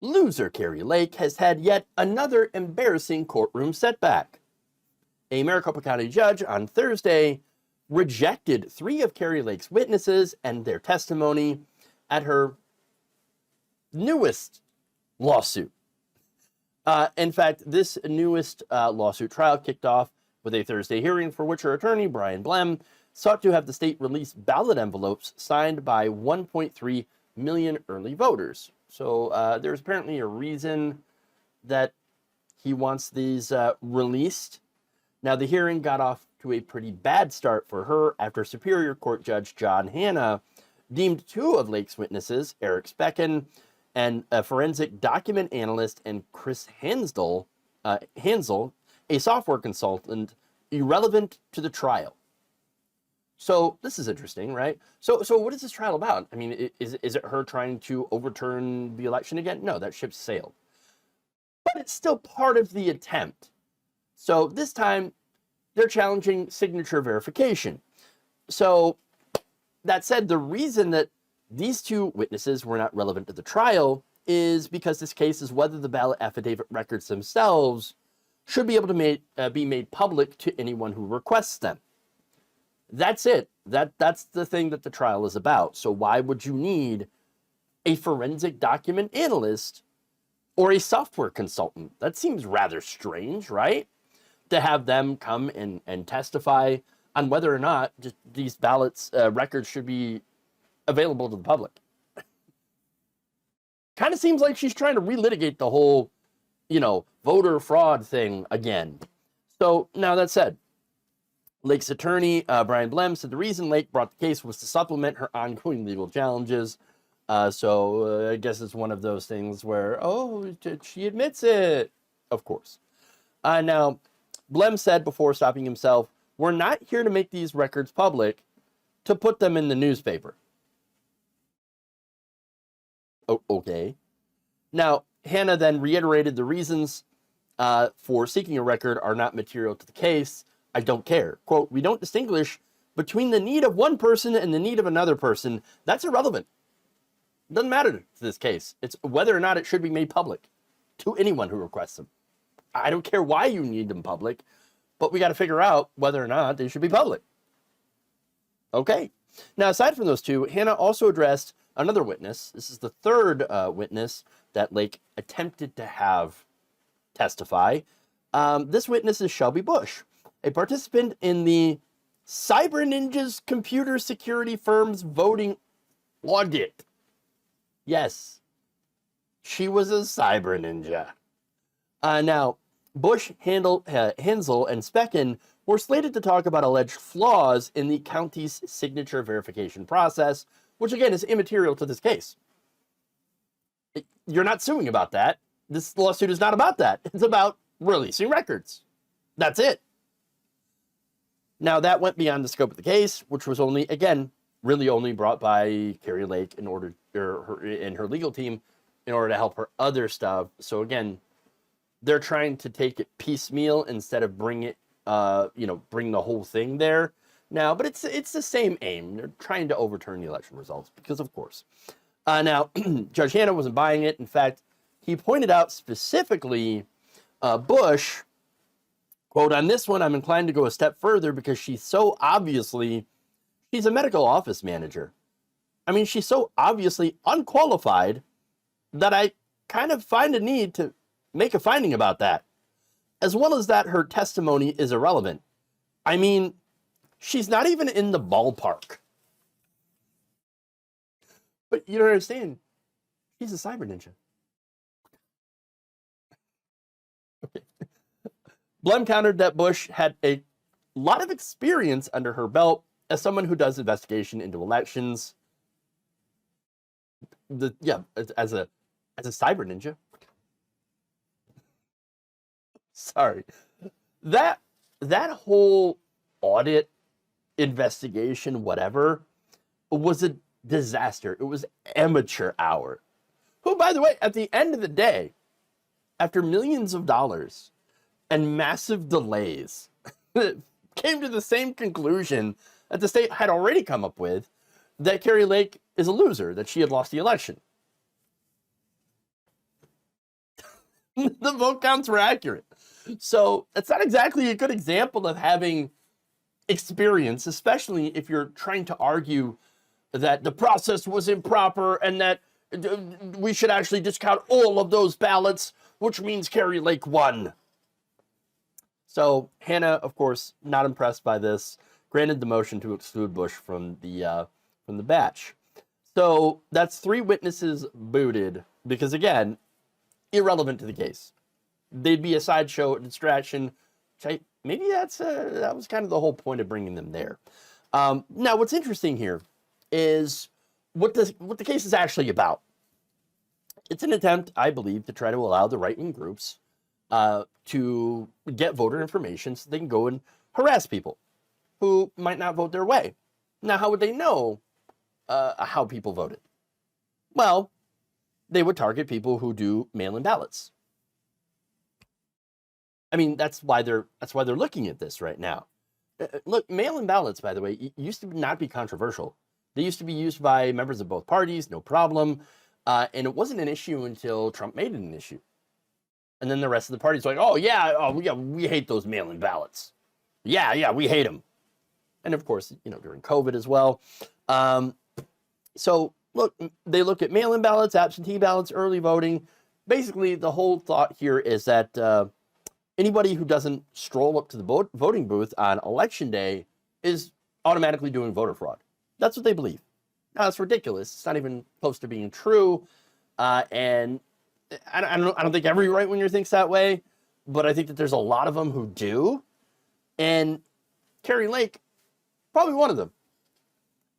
Loser Kari Lake has had yet another embarrassing courtroom setback. A Maricopa County judge on Thursday rejected 3 of Kari Lake's witnesses and their testimony at her newest lawsuit. In fact, this newest lawsuit trial kicked off with a Thursday hearing for which her attorney, Brian Blem, sought to have the state release ballot envelopes signed by 1.3 million early voters. So there's apparently a reason that he wants these released. Now, the hearing got off to a pretty bad start for her after Superior Court Judge John Hanna deemed 2 of Lake's witnesses, Eric Speckin and a forensic document analyst, and Chris Handsel, a software consultant, irrelevant to the trial. So this is interesting, right? So what is this trial about? I mean, is it her trying to overturn the election again? No, that ship sailed. But it's still part of the attempt. So this time, they're challenging signature verification. So that said, the reason that these 2 witnesses were not relevant to the trial is because this case is whether the ballot affidavit records themselves should be able to be made public to anyone who requests them. That's it. That's the thing that the trial is about. So why would you need a forensic document analyst or a software consultant? That seems rather strange, right? To have them come and testify on whether or not just these ballots records should be available to the public. Kind of seems like she's trying to relitigate the whole, voter fraud thing again. So now that said, Lake's attorney, Brian Blem, said the reason Lake brought the case was to supplement her ongoing legal challenges. So I guess it's one of those things where, she admits it, of course. Now, Blem said before stopping himself, "We're not here to make these records public, to put them in the newspaper." Okay. Now, Hanna then reiterated the reasons for seeking a record are not material to the case. I don't care. Quote, "We don't distinguish between the need of one person and the need of another person. That's irrelevant. It doesn't matter to this case. It's whether or not it should be made public to anyone who requests them. I don't care why you need them public, but we got to figure out whether or not they should be public." Okay. Now, aside from those 2, Hanna also addressed another witness. This is the 3rd witness that Lake attempted to have testify. This witness is Shelby Busch, a participant in the Cyber Ninjas computer security firm's voting audit. Yes, she was a cyber ninja. Now, Busch, Handsel, and Speckin were slated to talk about alleged flaws in the county's signature verification process, which again is immaterial to this case. You're not suing about that. This lawsuit is not about that. It's about releasing records. That's it. Now, that went beyond the scope of the case, which was only, again, really only brought by Kari Lake in order, and her legal team, in order to help her other stuff. So again, they're trying to take it piecemeal instead of bring it, bring the whole thing there now. But it's the same aim. They're trying to overturn the election results because, of course. Now, Judge Hanna wasn't buying it. In fact, he pointed out specifically Busch, quote, "On this one, I'm inclined to go a step further because she's a medical office manager. I mean, she's so obviously unqualified that I kind of find a need to make a finding about that. As well as that, her testimony is irrelevant. I mean, she's not even in the ballpark." But you don't understand. She's a cyber ninja. Okay. Blem countered that Busch had a lot of experience under her belt as someone who does investigation into elections. As a cyber ninja. Sorry. That whole audit investigation, whatever, was a disaster. It was amateur hour. Who, by the way, at the end of the day, after millions of dollars and massive delays, came to the same conclusion that the state had already come up with, that Kari Lake is a loser, that she had lost the election. The vote counts were accurate. So that's not exactly a good example of having experience, especially if you're trying to argue that the process was improper and that we should actually discount all of those ballots, which means Kari Lake won. So Hannah, of course, not impressed by this, granted the motion to exclude Busch from the batch. So that's 3 witnesses booted because, again, irrelevant to the case. They'd be a sideshow, a distraction. Maybe that was kind of the whole point of bringing them there. Now, what's interesting here is what the case is actually about. It's an attempt, I believe, to try to allow the right-wing groups to get voter information so they can go and harass people who might not vote their way. Now, how would they know how people voted? Well, they would target people who do mail-in ballots. I mean, that's why they're looking at this right now. Look, mail-in ballots, by the way, used to not be controversial. They used to be used by members of both parties, no problem. And it wasn't an issue until Trump made it an issue. And then the rest of the party's like, oh, yeah, we hate those mail-in ballots. Yeah, we hate them. And of course, during COVID as well. So look, they look at mail-in ballots, absentee ballots, early voting. Basically, the whole thought here is that anybody who doesn't stroll up to the voting booth on election day is automatically doing voter fraud. That's what they believe. Now, that's ridiculous. It's not even close to being true. And I don't think every right-winger thinks that way, but I think that there's a lot of them who do. And Kari Lake, probably one of them.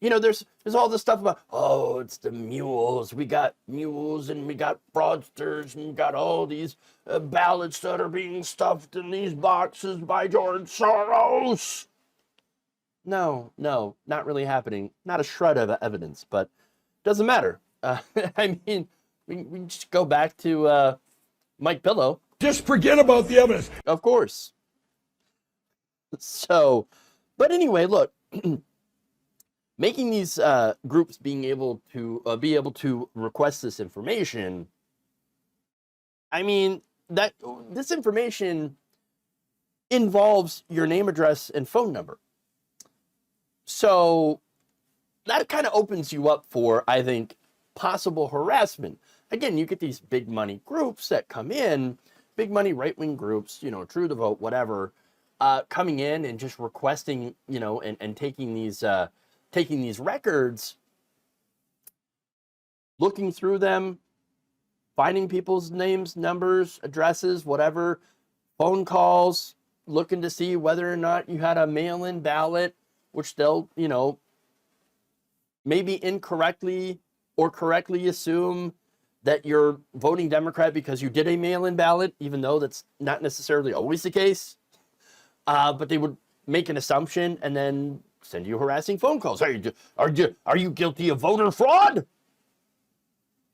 There's all this stuff about, oh, it's the mules. We got mules and we got fraudsters and we got all these ballots that are being stuffed in these boxes by George Soros. No, not really happening. Not a shred of evidence, but doesn't matter. I mean, we just go back to Mike Pillow. Just forget about the evidence. Of course. So, but anyway, look, making these groups be able to request this information. I mean, that this information involves your name, address, and phone number. So that kind of opens you up for, I think, possible harassment. Again, you get these big money groups that come in, big money right-wing groups, True the Vote, whatever, coming in and just requesting, and taking these records, looking through them, finding people's names, numbers, addresses, whatever, phone calls, looking to see whether or not you had a mail-in ballot, which they'll, maybe incorrectly or correctly assume that you're voting Democrat because you did a mail-in ballot, even though that's not necessarily always the case. But they would make an assumption and then send you harassing phone calls. Are you guilty of voter fraud?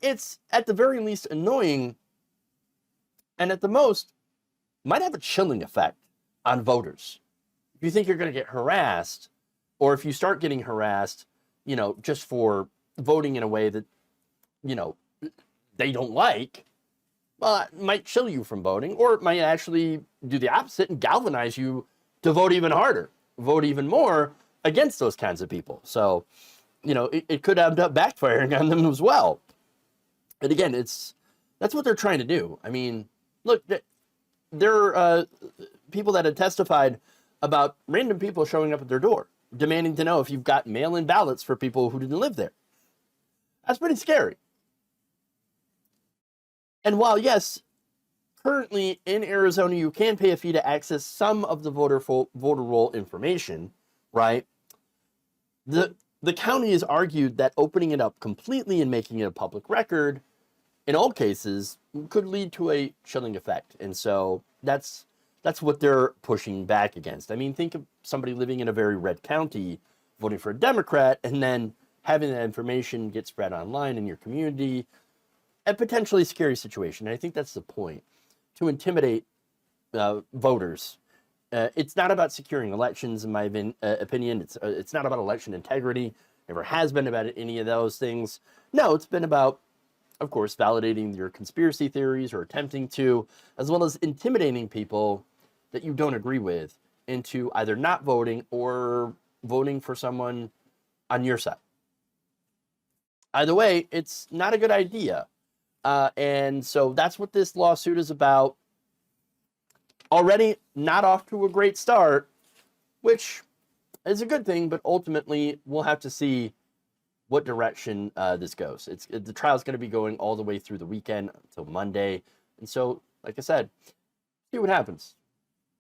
It's at the very least annoying, and at the most might have a chilling effect on voters. If you think you're going to get harassed, or if you start getting harassed, just for voting in a way that, they don't like, well, it might chill you from voting, or it might actually do the opposite and galvanize you to vote even harder, vote even more against those kinds of people. So, it could end up backfiring on them as well. And again, that's what they're trying to do. I mean, look, there are people that have testified about random people showing up at their door, demanding to know if you've got mail-in ballots for people who didn't live there. That's pretty scary. And while, yes, currently in Arizona, you can pay a fee to access some of the voter roll information, right? The county has argued that opening it up completely and making it a public record, in all cases, could lead to a chilling effect. And so that's what they're pushing back against. I mean, think of somebody living in a very red county, voting for a Democrat, and then having that information get spread online in your community. A potentially scary situation. And I think that's the point, to intimidate voters. It's not about securing elections, in my opinion. It's not about election integrity. Never has been about any of those things. No, it's been about of course, validating your conspiracy theories or attempting to, as well as intimidating people that you don't agree with into either not voting or voting for someone on your side. Either way, it's not a good idea. And so that's what this lawsuit is about. Already not off to a great start, which is a good thing, but ultimately we'll have to see what direction this goes. The trial is going to be going all the way through the weekend until Monday. And so, like I said, see what happens.